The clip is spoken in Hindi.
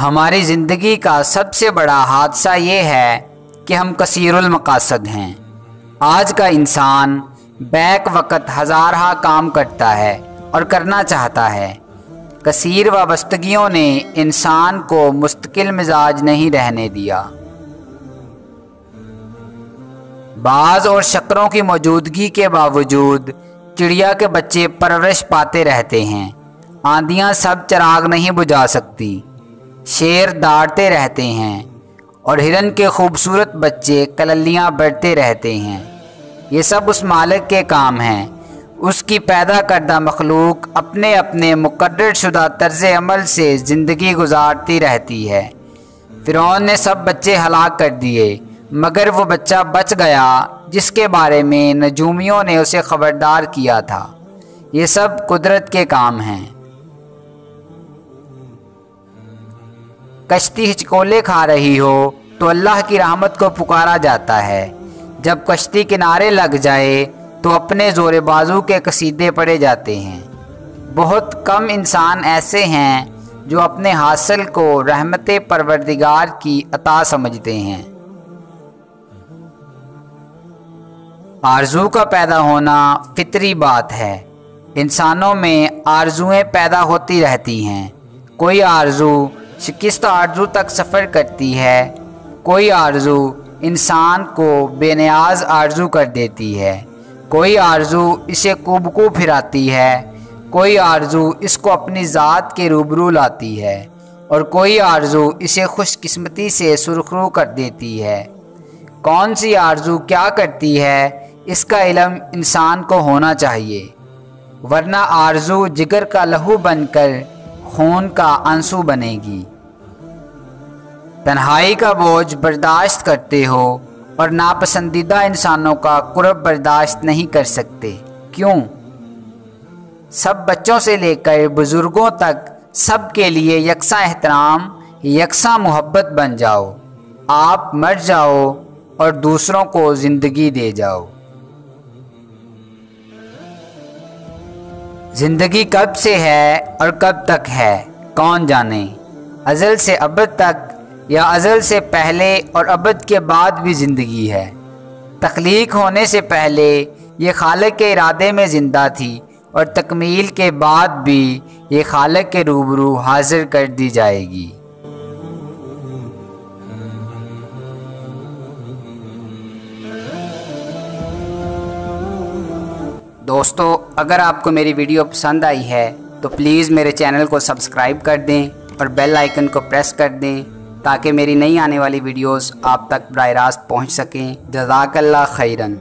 हमारी ज़िंदगी का सबसे बड़ा हादसा ये है कि हम कसीरुल मकासद हैं। आज का इंसान बैक वक़्त हज़ारहा काम करता है और करना चाहता है। कसीर वाबस्तगियों ने इंसान को मुस्तकिल मिजाज नहीं रहने दिया। बाज़ और शक्करों की मौजूदगी के बावजूद चिड़िया के बच्चे परवरिश पाते रहते हैं। आंधियाँ सब चिराग नहीं बुझा सकती। शेर दाड़ते रहते हैं और हिरन के खूबसूरत बच्चे कललियाँ बढ़ते रहते हैं। ये सब उस मालिक के काम हैं। उसकी पैदा करदा मखलूक अपने अपने मुकर्रर शुदा तर्ज़ अमल से ज़िंदगी गुजारती रहती है। फ़िरौन ने सब बच्चे हलाक कर दिए, मगर वो बच्चा बच गया जिसके बारे में नजूमियों ने उसे ख़बरदार किया था। ये सब कुदरत के काम हैं। कश्ती हिचकोले खा रही हो तो अल्लाह की रहमत को पुकारा जाता है। जब कश्ती किनारे लग जाए तो अपने ज़ोरे बाजू के कसीदे पढ़े जाते हैं। बहुत कम इंसान ऐसे हैं जो अपने हासिल को रहमत परवरदिगार की अता समझते हैं। आरज़ू का पैदा होना फितरी बात है। इंसानों में आरज़ुएँ पैदा होती रहती हैं। कोई आरज़ू शिकस्त आरज़ू तक सफ़र करती है, कोई आरज़ू इंसान को बेनियाज आरज़ू कर देती है, कोई आरज़ू इसे कुबकू फिराती है, कोई आरज़ू इसको अपनी ज़ात के रूबरू लाती है और कोई आरज़ू इसे खुशकिस्मती से सुरखरू कर देती है। कौन सी आरज़ू क्या करती है इसका इल्म इंसान को होना चाहिए, वरना आरज़ू जिगर का लहू बनकर खून का आंसू बनेगी। तन्हाई का बोझ बर्दाश्त करते हो और नापसंदीदा इंसानों का कुर्ब बर्दाश्त नहीं कर सकते। क्यों? सब बच्चों से लेकर बुज़ुर्गों तक सब के लिए यकसा एहतराम, यकसा मोहब्बत बन जाओ। आप मर जाओ और दूसरों को ज़िंदगी दे जाओ। ज़िंदगी कब से है और कब तक है कौन जाने। अज़ल से अबद तक या अज़ल से पहले और अबद के बाद भी ज़िंदगी है। तख्लीक होने से पहले ये खालिक के इरादे में ज़िंदा थी और तकमील के बाद भी ये खालिक के रूबरू हाजिर कर दी जाएगी। दोस्तों, अगर आपको मेरी वीडियो पसंद आई है तो प्लीज़ मेरे चैनल को सब्सक्राइब कर दें और बेल आइकन को प्रेस कर दें ताकि मेरी नई आने वाली वीडियोस आप तक बराह रास्त पहुँच सकें। जज़ाकल्लाह खैरन।